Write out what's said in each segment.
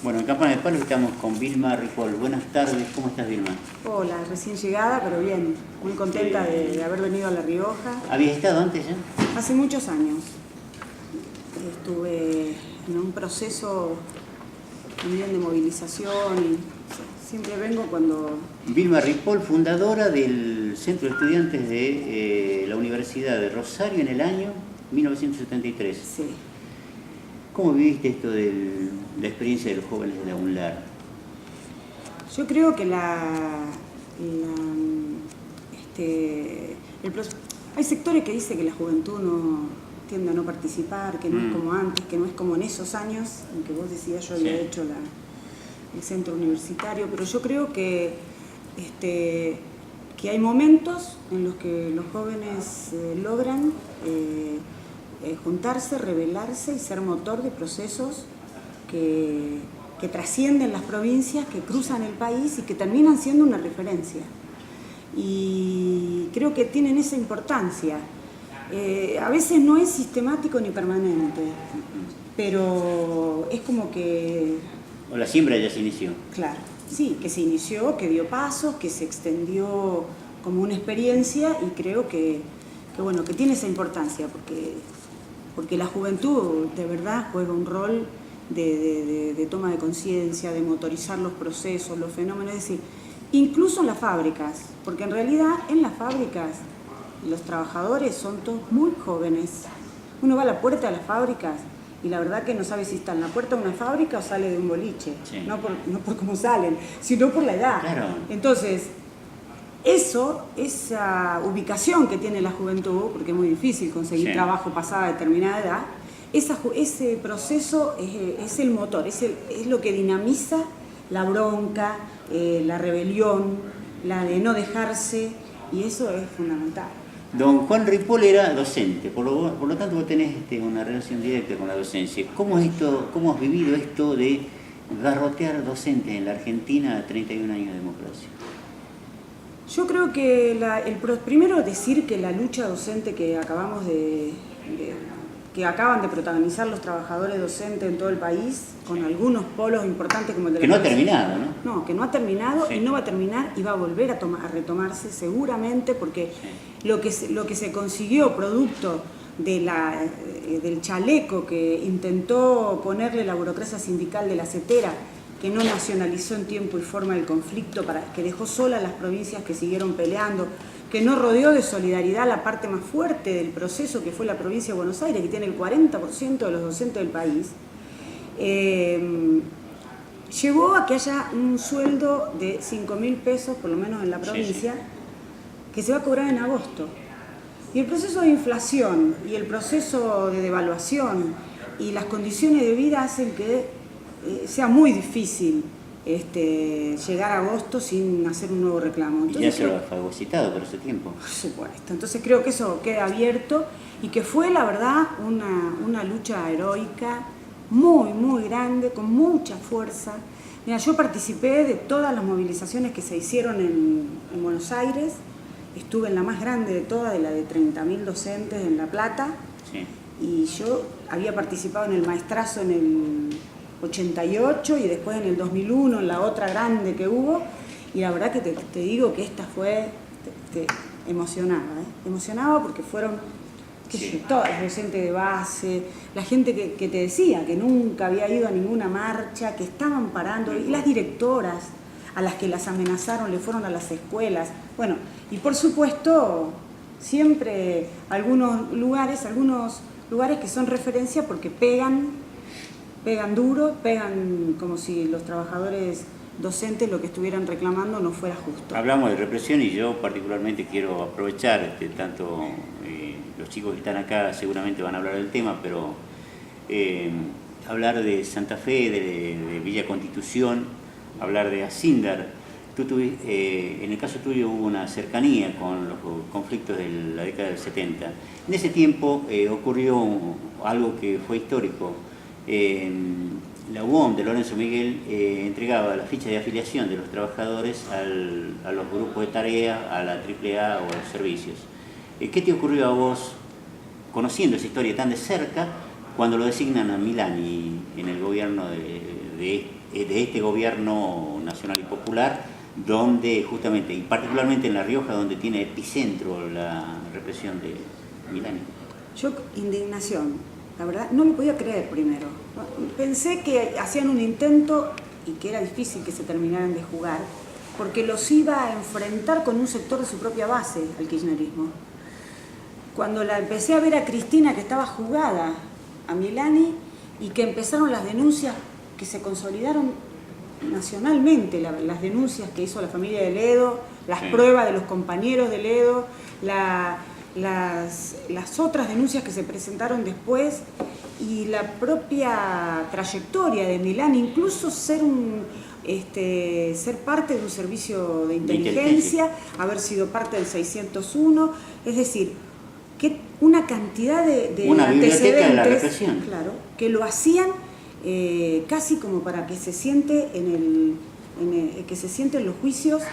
Bueno, en Campana de Palo estamos con Vilma Ripoll. Buenas tardes, ¿cómo estás, Vilma? Hola, recién llegada, pero bien, muy contenta de haber venido a La Rioja. ¿Habías estado antes ya? Hace muchos años estuve en un proceso también de movilización y siempre vengo cuando... Vilma Ripoll, fundadora del Centro de Estudiantes de la Universidad de Rosario en el año 1973. Sí. ¿Cómo viviste esto de la experiencia de los jóvenes de la UNLAR? Yo creo que hay sectores que dicen que la juventud tiende a no participar, que no es como antes, que no es como en esos años en que vos decías yo había hecho el centro universitario, pero yo creo que hay momentos en los que los jóvenes logran juntarse, rebelarse y ser motor de procesos que trascienden las provincias, que cruzan el país y que terminan siendo una referencia. Y creo que tienen esa importancia. A veces no es sistemático ni permanente, pero es como que... ¿O la siembra ya se inició? Claro, sí, que se inició, que dio pasos, que se extendió como una experiencia y creo que tiene esa importancia, porque la juventud de verdad juega un rol de toma de conciencia, de motorizar los procesos, los fenómenos, es decir, incluso en las fábricas, porque en realidad en las fábricas los trabajadores son todos muy jóvenes. Uno va a la puerta de las fábricas y la verdad que no sabe si está en la puerta de una fábrica o sale de un boliche, sí. No por cómo salen, sino por la edad. Claro. Entonces, esa ubicación que tiene la juventud, porque es muy difícil conseguir trabajo pasada determinada edad, ese proceso es el motor, es lo que dinamiza la bronca, la rebelión, la de no dejarse, y eso es fundamental. Don Juan Ripoll era docente, por lo tanto vos tenés una relación directa con la docencia. ¿Cómo has vivido esto de garrotear docentes en la Argentina a 31 años de democracia? Yo creo que primero decir que la lucha docente que acaban de protagonizar los trabajadores docentes en todo el país, con algunos polos importantes como el de la... Que no ha terminado, ¿no? No, que no ha terminado y no va a terminar y va a volver a retomarse seguramente, porque lo que se consiguió producto del chaleco que intentó ponerle la burocracia sindical de la CETERA, que no nacionalizó en tiempo y forma el conflicto, que dejó sola a las provincias que siguieron peleando, que no rodeó de solidaridad la parte más fuerte del proceso, que fue la provincia de Buenos Aires, que tiene el 40% de los docentes del país, llevó a que haya un sueldo de 5.000 pesos, por lo menos en la provincia, que se va a cobrar en agosto. Y el proceso de inflación y el proceso de devaluación y las condiciones de vida hacen que sea muy difícil llegar a agosto sin hacer un nuevo reclamo. Entonces, y ya se lo ha fagocitado por ese tiempo. Por supuesto. Entonces creo que eso queda abierto y que fue, la verdad, una lucha heroica, muy, muy grande, con mucha fuerza. Mira, yo participé de todas las movilizaciones que se hicieron en Buenos Aires. Estuve en la más grande de todas, de la de 30.000 docentes en La Plata. Sí. Y yo había participado en el maestrazo en el 88 y después en el 2001 en la otra grande que hubo, y la verdad que te digo que esta fue emocionaba porque fueron todos los docentes de base, la gente que te decía que nunca había ido a ninguna marcha, que estaban parando, y las directoras a las que las amenazaron le fueron a las escuelas, bueno, y por supuesto siempre algunos lugares que son referencia porque pegan duro, pegan como si los trabajadores docentes lo que estuvieran reclamando no fuera justo. Hablamos de represión y yo particularmente quiero aprovechar, tanto los chicos que están acá seguramente van a hablar del tema, pero hablar de Santa Fe, de Villa Constitución, hablar de Asíndar. En el caso tuyo hubo una cercanía con los conflictos de la década del 70. En ese tiempo ocurrió algo que fue histórico. La UOM de Lorenzo Miguel entregaba la ficha de afiliación de los trabajadores a los grupos de tarea, a la AAA o a los servicios. ¿Qué te ocurrió a vos, conociendo esa historia tan de cerca, cuando lo designan a Milani en el gobierno de de este gobierno nacional y popular, donde justamente, y particularmente en La Rioja, donde tiene epicentro la represión de Milani? Yo, indignación, la verdad, no lo podía creer primero. Pensé que hacían un intento y que era difícil que se terminaran de jugar, porque los iba a enfrentar con un sector de su propia base, al kirchnerismo. Cuando la empecé a ver a Cristina, que estaba jugada a Milani, y que empezaron las denuncias que se consolidaron nacionalmente, las denuncias que hizo la familia de Ledo, las pruebas de los compañeros de Ledo, las otras denuncias que se presentaron después, y la propia trayectoria de Milani, incluso ser parte de un servicio de inteligencia, haber sido parte del 601, es decir, que una cantidad de una antecedentes, biblioteca de la represión, claro, que lo hacían casi como para que se siente que se sienten los juicios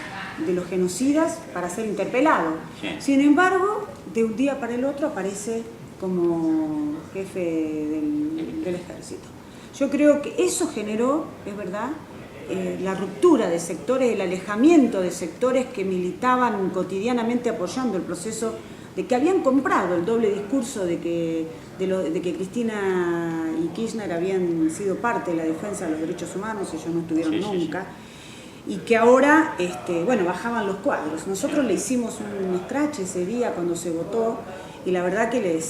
de los genocidas para ser interpelado. Sí. Sin embargo, de un día para el otro aparece como jefe del ejército. Yo creo que eso generó, es verdad, la ruptura de sectores, el alejamiento de sectores que militaban cotidianamente apoyando el proceso, de que habían comprado el doble discurso de que Cristina y Kirchner habían sido parte de la defensa de los derechos humanos, ellos no estuvieron nunca, y que ahora, bajaban los cuadros. Nosotros le hicimos un scratch ese día cuando se votó, y la verdad que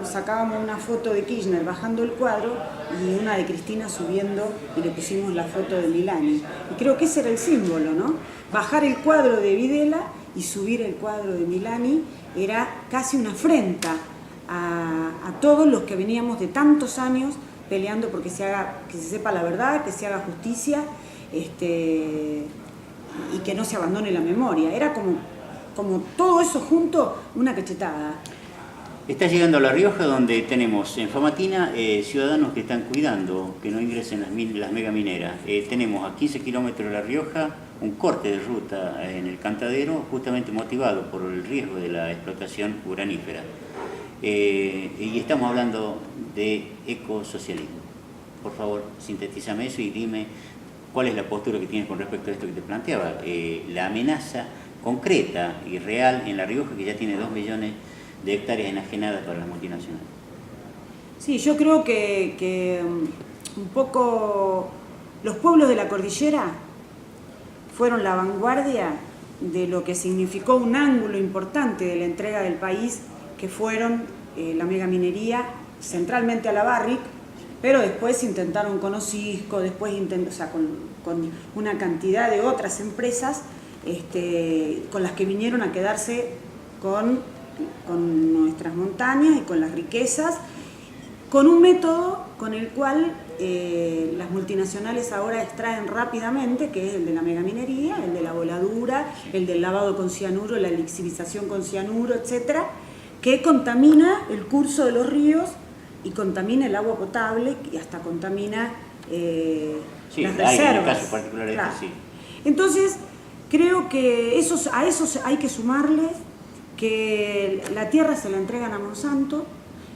sacábamos una foto de Kirchner bajando el cuadro y una de Cristina subiendo, y le pusimos la foto de Milani. Y creo que ese era el símbolo, ¿no? Bajar el cuadro de Videla y subir el cuadro de Milani era casi una afrenta a todos los que veníamos de tantos años peleando porque que se sepa la verdad, que se haga justicia, y que no se abandone la memoria. Era como todo eso junto, una cachetada. Está llegando a La Rioja, donde tenemos en Famatina ciudadanos que están cuidando que no ingresen las megamineras. Tenemos a 15 kilómetros de La Rioja un corte de ruta en el Cantadero, justamente motivado por el riesgo de la explotación uranífera. Y estamos hablando de ecosocialismo. Por favor, sintetízame eso y dime cuál es la postura que tienes con respecto a esto que te planteaba. La amenaza concreta y real en La Rioja, que ya tiene 2 millones de hectáreas enajenadas para las multinacionales. Sí, yo creo que un poco los pueblos de la cordillera fueron la vanguardia de lo que significó un ángulo importante de la entrega del país, que fueron la megaminería, centralmente a la Barrick, pero después intentaron con Osisco, con una cantidad de otras empresas con las que vinieron a quedarse con nuestras montañas y con las riquezas, con un método con el cual las multinacionales ahora extraen rápidamente, que es el de la megaminería, el de la voladura, el del lavado con cianuro, la lixivización con cianuro, etcétera, que contamina el curso de los ríos y contamina el agua potable y hasta contamina las reservas. En el caso particular claro. Sí. Entonces, creo que a eso hay que sumarle que la tierra se la entregan a Monsanto,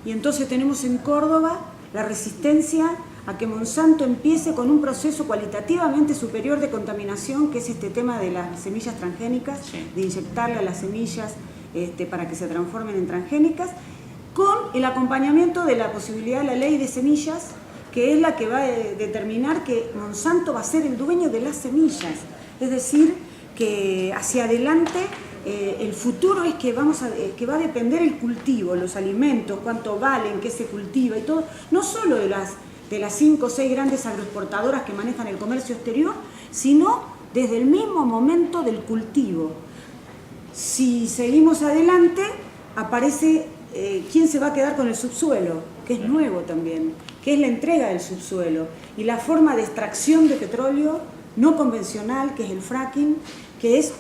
y entonces tenemos en Córdoba la resistencia a que Monsanto empiece con un proceso cualitativamente superior de contaminación, que es este tema de las semillas transgénicas, de inyectarle a las semillas para que se transformen en transgénicas, con el acompañamiento de la posibilidad de la ley de semillas, que es la que va a determinar que Monsanto va a ser el dueño de las semillas. Es decir, que hacia adelante el futuro es que va a depender el cultivo, los alimentos, cuánto valen, qué se cultiva y todo, no solo de las 5 o 6 grandes agroexportadoras que manejan el comercio exterior, sino desde el mismo momento del cultivo. Si seguimos adelante, aparece quién se va a quedar con el subsuelo, que es nuevo también, que es la entrega del subsuelo, y la forma de extracción de petróleo no convencional, que es el fracking, que es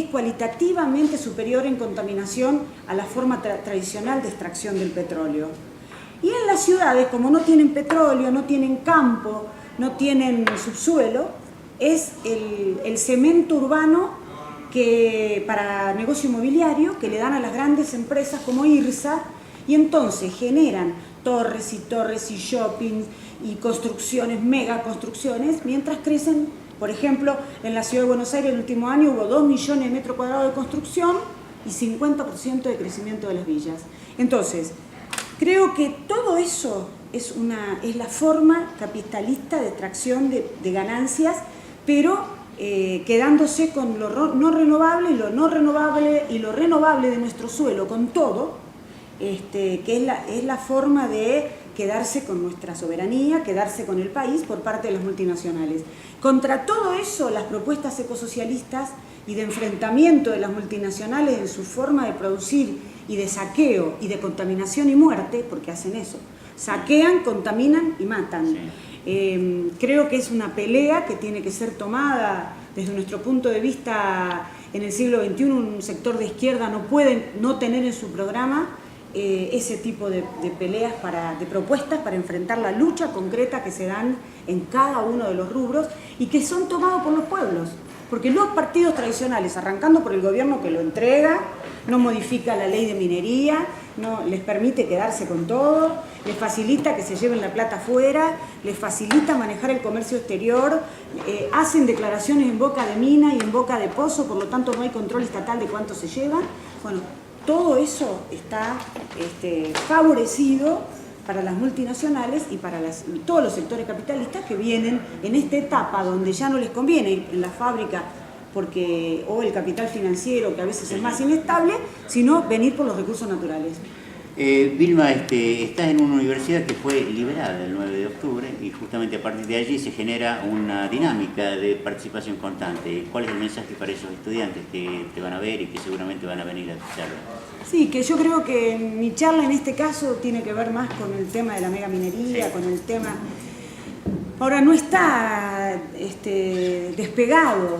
cualitativamente superior en contaminación a la forma tradicional de extracción del petróleo. Y en las ciudades, como no tienen petróleo, no tienen campo, no tienen subsuelo, es el cemento urbano para negocio inmobiliario que le dan a las grandes empresas como IRSA, y entonces generan torres y shoppings y construcciones, megaconstrucciones, mientras crecen, por ejemplo, en la Ciudad de Buenos Aires el último año hubo 2 millones de metros cuadrados de construcción y 50% de crecimiento de las villas. Entonces, creo que todo eso es la forma capitalista de extracción de ganancias, pero quedándose con lo no renovable y lo no renovable y lo renovable de nuestro suelo, con todo, que es la forma de quedarse con nuestra soberanía, quedarse con el país por parte de las multinacionales. Contra todo eso, las propuestas ecosocialistas y de enfrentamiento de las multinacionales en su forma de producir y de saqueo y de contaminación y muerte, porque hacen eso, saquean, contaminan y matan. Sí. Creo que es una pelea que tiene que ser tomada desde nuestro punto de vista en el siglo XXI. Un sector de izquierda no puede no tener en su programa ese tipo de peleas, de propuestas para enfrentar la lucha concreta que se dan en cada uno de los rubros y que son tomados por los pueblos. Porque los partidos tradicionales, arrancando por el gobierno que lo entrega, no modifica la ley de minería, no les permite quedarse con todo, les facilita que se lleven la plata afuera, les facilita manejar el comercio exterior, hacen declaraciones en boca de mina y en boca de pozo, por lo tanto no hay control estatal de cuánto se llevan. Bueno, todo eso está favorecido para las multinacionales y para todos los sectores capitalistas que vienen en esta etapa donde ya no les conviene ir en la fábrica o el capital financiero, que a veces es más inestable, sino venir por los recursos naturales. Vilma, estás en una universidad que fue liberada el 9 de octubre y justamente a partir de allí se genera una dinámica de participación constante. ¿Cuál es el mensaje para esos estudiantes que te van a ver y que seguramente van a venir a tu charla? Sí, que yo creo que mi charla en este caso tiene que ver más con el tema de la megaminería, sí, con el tema... Ahora no está despegado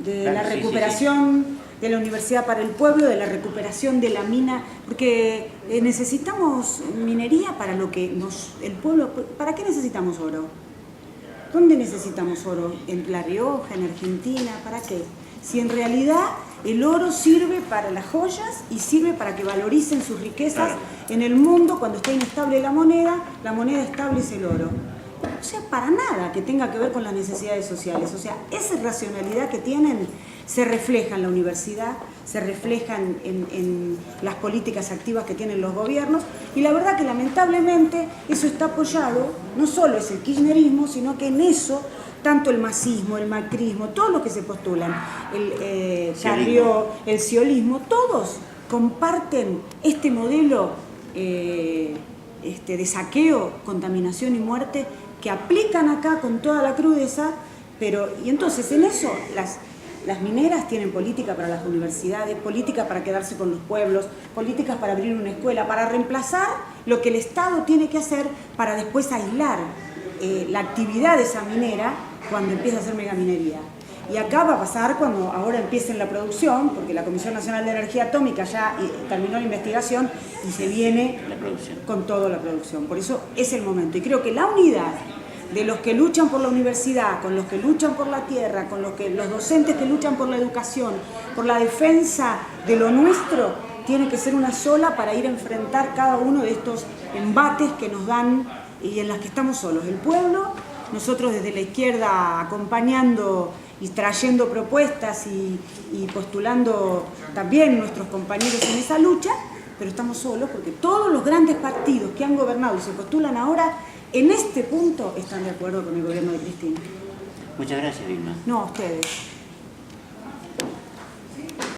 de la recuperación de la Universidad para el Pueblo, de la recuperación de la mina, porque necesitamos minería para lo que el pueblo... ¿Para qué necesitamos oro? ¿Dónde necesitamos oro? ¿En La Rioja, en Argentina? ¿Para qué? Si en realidad el oro sirve para las joyas y sirve para que valoricen sus riquezas, claro, en el mundo. Cuando está inestable la moneda estable es el oro. O sea, para nada que tenga que ver con las necesidades sociales. O sea, esa racionalidad que tienen se refleja en la universidad, se refleja en las políticas activas que tienen los gobiernos, y la verdad que lamentablemente eso está apoyado, no solo es el kirchnerismo, sino que en eso tanto el masismo, el macrismo, todos los que se postulan, Carrió, el ciolismo, todos comparten este modelo de saqueo, contaminación y muerte que aplican acá con toda la crudeza, y entonces en eso las mineras tienen política para las universidades, política para quedarse con los pueblos, políticas para abrir una escuela, para reemplazar lo que el Estado tiene que hacer para después aislar la actividad de esa minera cuando empieza a hacer megaminería. Y acá va a pasar cuando ahora empiecen la producción, porque la Comisión Nacional de Energía Atómica ya terminó la investigación y se viene con toda la producción. Por eso es el momento. Y creo que la unidad de los que luchan por la universidad, con los que luchan por la tierra, con los docentes que luchan por la educación, por la defensa de lo nuestro, tiene que ser una sola para ir a enfrentar cada uno de estos embates que nos dan y en las que estamos solos. El pueblo, nosotros desde la izquierda acompañando y trayendo propuestas y postulando también nuestros compañeros en esa lucha, pero estamos solos porque todos los grandes partidos que han gobernado y se postulan ahora, en este punto están de acuerdo con el gobierno de Cristina. Muchas gracias, Vilma. No, a ustedes.